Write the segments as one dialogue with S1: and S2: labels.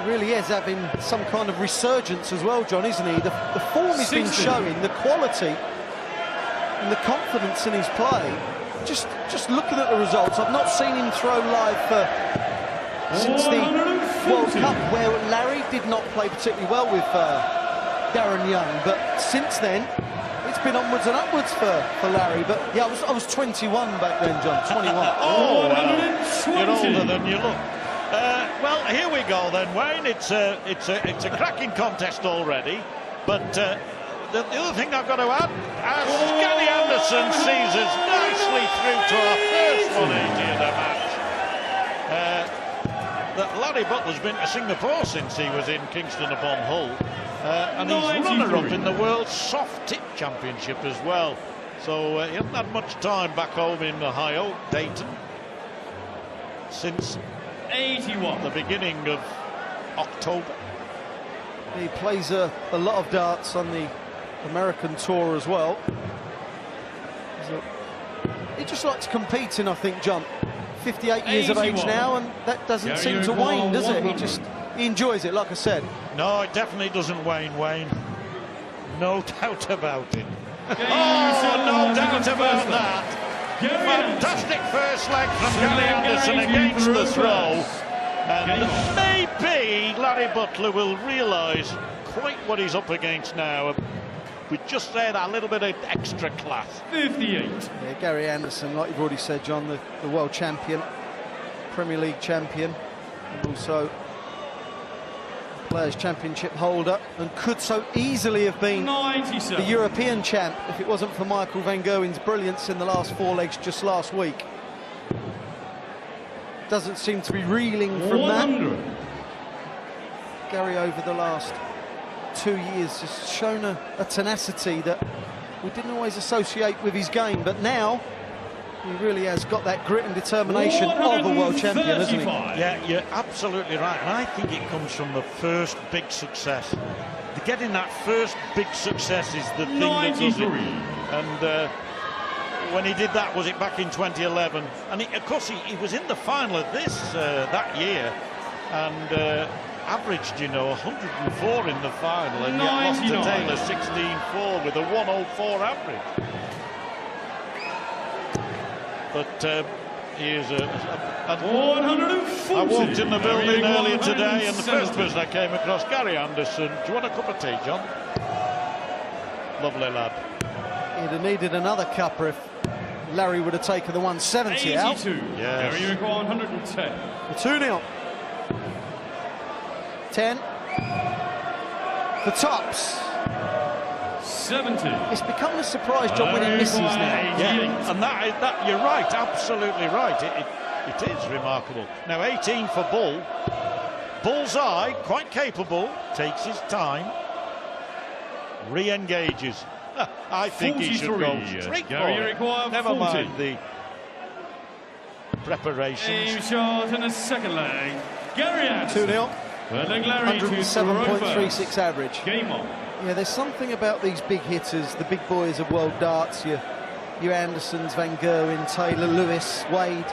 S1: really is having some kind of resurgence as well, John, isn't he? The form he's been showing, the quality and the confidence in his play. Just looking at the results, I've not seen him throw live since the World Cup, where Larry did not play particularly well with Darren Young, but since then it's been onwards and upwards for Larry. But yeah, I was 21 back then, John. 21.
S2: Oh, well, you're older than you look. Well, here we go then, Wayne. It's a cracking contest already, but the other thing I've got to add, as Gary Anderson sees us nicely through to our first 180 of the match. That Larry Butler's been to Singapore since he was in Kingston upon Hull, and he's runner-up in the World Soft Tip Championship as well. So he hasn't had much time back home in Ohio, Dayton, since 81, the beginning of October.
S1: He plays a lot of darts on the American tour as well. He just likes competing, I think, John. 58 years of age now, and that doesn't seem to wane, does it? He enjoys it, like I said.
S2: No, it definitely doesn't wane, Wayne. No doubt about it. Oh, no doubt about that. Fantastic first leg from Gary Anderson against the throw. And maybe Larry Butler will realise quite what he's up against now. We just said a little bit of extra class. 58.
S1: Yeah, Gary Anderson, like you've already said, John, the world champion, Premier League champion, and also Players' Championship holder, and could so easily have been the European champ if it wasn't for Michael van Gerwen's brilliance in the last 4 legs just last week. Doesn't seem to be reeling from 100. That. Gary, over the last 2 years, has shown a tenacity that we didn't always associate with his game, but now he really has got that grit and determination of a world champion, hasn't he?
S2: Yeah, you're absolutely right, and I think it comes from the first big success. Getting that first big success is the thing that does it. And when he did that, was it back in 2011? And of course, he was in the final of this that year, and averaged, you know, 104 in the final, and yet lost to Taylor 16-4 with a 104 average. But he is a 140. I walked in the building earlier today, and the first person I came across, Gary Anderson. Do you want a cup of tea, John? Lovely lad.
S1: He'd have needed another cuppa if Larry would have taken the 170 out.
S2: 82. Yes.
S3: Gary required 110.
S1: 2-0. 10 for tops.
S3: 70.
S1: It's become a surprise, John, when he misses now.
S2: Yeah, and that you're right, absolutely right. It is remarkable. Now 18 for Bull. Bullseye, quite capable, takes his time, re-engages. I think he should go straight for it. Never mind the preparations.
S3: Aim shot in the second leg. Gary Anderson.
S1: 2-0. 107.36 average.
S3: Game on.
S1: Yeah, there's something about these big hitters, the big boys of world darts, your Andersons, Van Gerwen, Taylor, Lewis, Wade.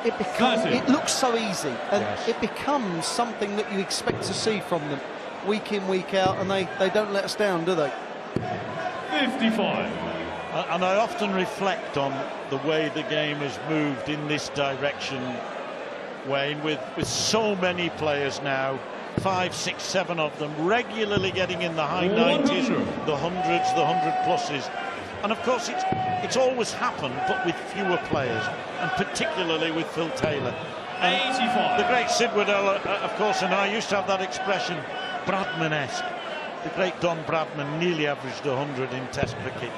S1: It looks so easy, and it becomes something that you expect to see from them week in, week out, and they don't let us down, do they?
S3: 55.
S2: And I often reflect on the way the game has moved in this direction, Wayne, with so many players now, 5, 6, 7 of them regularly getting in the high 90s, the hundreds, the 100+s. And of course it's always happened, but with fewer players, and particularly with Phil Taylor.
S3: 85.
S2: The great Sid Waddell, of course, and I used to have that expression, Bradman-esque. The great Don Bradman nearly averaged 100 in Test cricket.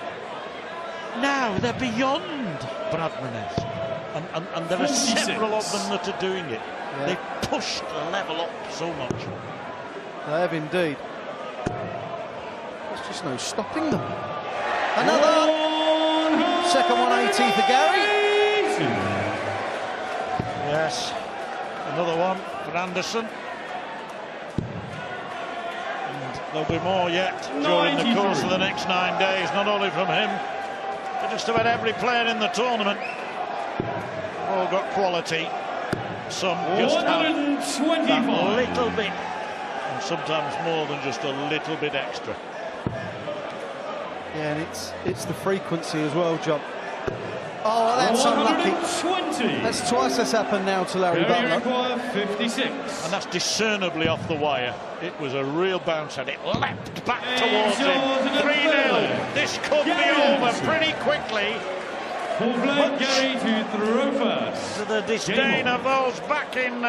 S2: Now they're beyond Bradman-esque, and there are
S3: 46.
S2: several of them that are doing it. Yeah. They've pushed the level up so much.
S1: They have indeed. There's just no stopping them. Another second 180 for Gary.
S2: Yes, another one for Anderson. And there'll be more yet during the course of the next 9 days, not only from him, but just about every player in the tournament. All got quality. Some just have that
S3: 125.
S2: little bit, and sometimes more than just a little bit extra.
S1: Yeah, and it's the frequency as well, John. Oh, that's unlucky.
S3: 120.
S1: That's twice that's happened now to Larry
S3: Area
S1: Butler.
S3: require 56.
S2: And that's discernibly off the wire. It was a real bounce and it leapt back towards him. 3-0. This could be over pretty quickly.
S3: Full play, Gary to throw first.
S2: To the disdain of those back in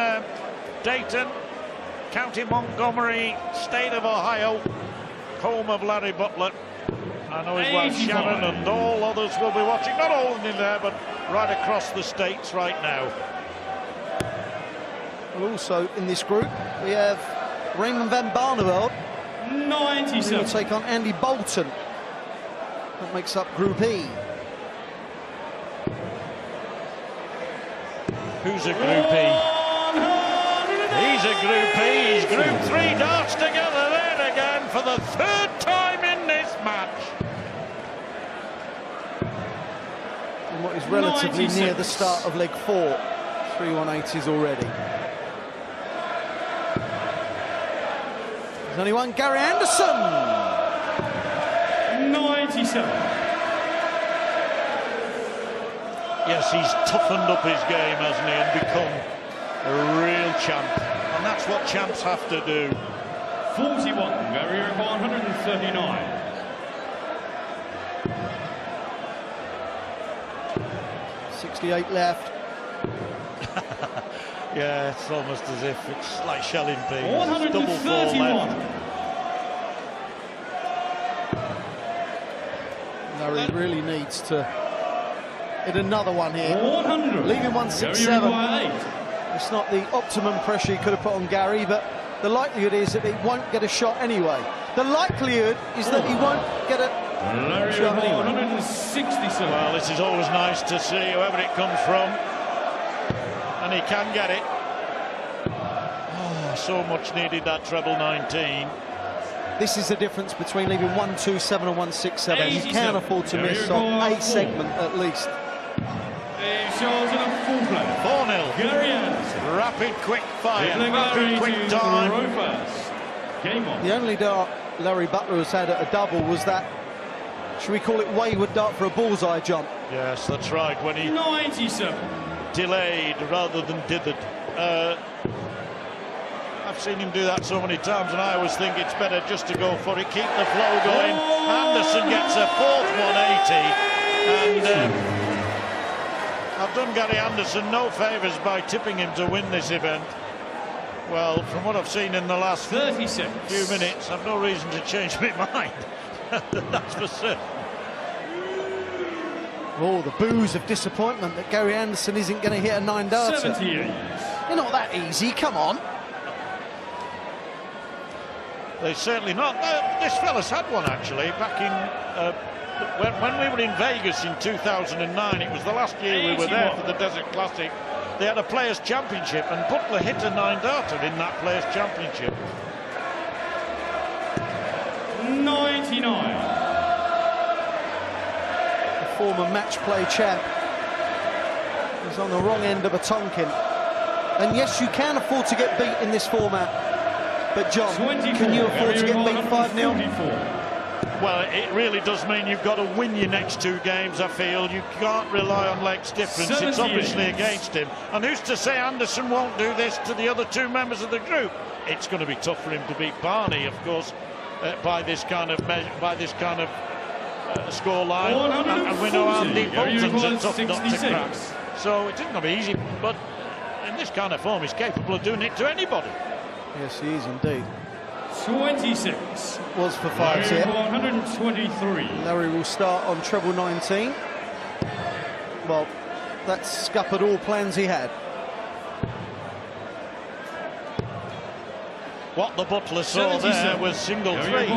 S2: Dayton, County Montgomery, State of Ohio, home of Larry Butler. I know his wife Shannon and all others will be watching, not only there, but right across the states right now.
S1: Well, also in this group, we have Raymond van Barneveld, who
S3: 97.
S1: will take on Andy Bolton. That makes up Group E.
S2: Who's a Group E? He's a Group E. He's Group 3 darts together there again for the third time in this match.
S1: In what is relatively
S3: 96.
S1: near the start of leg 4. 3 180s already. There's only one, Gary Anderson.
S3: 97.
S2: Yes, he's toughened up his game, hasn't he, and become a real champ. And that's what champs have to do.
S3: 41. Gary require 139.
S1: 68 left.
S2: Yeah, it's almost as if it's like shelling peas. Double four
S3: 131.
S2: left.
S1: Larry really needs to hit another one here.
S3: 100.
S1: Leaving
S3: Gary
S1: 167.
S3: require 8.
S1: It's not the optimum pressure he could have put on Gary, but the likelihood is that he won't get a shot anyway. The likelihood is that he won't get a
S3: Larry
S1: shot
S3: require
S1: anyway.
S3: 167.
S2: Well, this is always nice to see, whoever it comes from. And he can get it. Oh, so much needed that treble 19.
S1: This is the difference between leaving 127 and 167. You can
S3: 87.
S1: afford to
S3: Gary
S1: miss on
S3: require
S1: a
S3: 4.
S1: segment at least.
S3: Dave Charles in a full play.
S2: 4-0.
S3: Gary Anderson.
S2: Rapid, quick fire.
S3: Gary
S2: Rapid, quick
S3: to
S2: time.
S3: throw first. Game on.
S1: The only dart Larry Butler has had at a double was that, should we call it wayward dart for a bullseye jump?
S2: Yes, that's right. When he
S3: 97.
S2: delayed rather than dithered. I've seen him do that so many times, and I always think it's better just to go for it, keep the flow going. Anderson gets a fourth 180, and I've done Gary Anderson no favours by tipping him to win this event. Well, from what I've seen in the last
S3: 36.
S2: few minutes, I've no reason to change my mind. That's for certain.
S1: Oh, the boos of disappointment that Gary Anderson isn't going to hit a 9-darter.
S3: 78.
S1: You're not that easy, come on.
S2: They certainly not. This fella's had one actually back in when we were in Vegas in 2009. It was the last year we were there for the Desert Classic. They had a Players' Championship, and Butler hit a 9-darter in that Players' Championship.
S3: 99.
S1: The former match play champ is on the wrong end of a Tonkin. And yes, you can afford to get beat in this format. But John,
S3: 24.
S1: can you afford to get beat 5-0?
S2: Well, it really does mean you've got to win your next 2 games, I feel. You can't rely on legs difference. It's
S3: 78.
S2: obviously against him. And who's to say Anderson won't do this to the other 2 members of the group? It's going to be tough for him to beat Barney, of course, by this kind of score line. And we know Andy Bolton's a tough nut to crack. So it isn't going to be easy, but in this kind of form, he's capable of doing it to anybody.
S1: Yes, he is indeed.
S3: 26.
S1: Was for 5 here.
S3: 123.
S1: Larry will start on treble 19. Well, that scuppered all plans he had.
S2: What the Butler saw there was single 3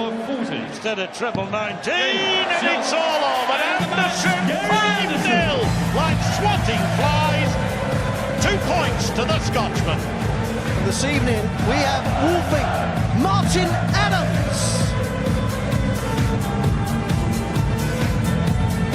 S2: instead of treble 19, and it's all over. Anderson 5-0, like swatting flies. 2 points to the Scotsman.
S1: And this evening we have Wolfie Martin Adams.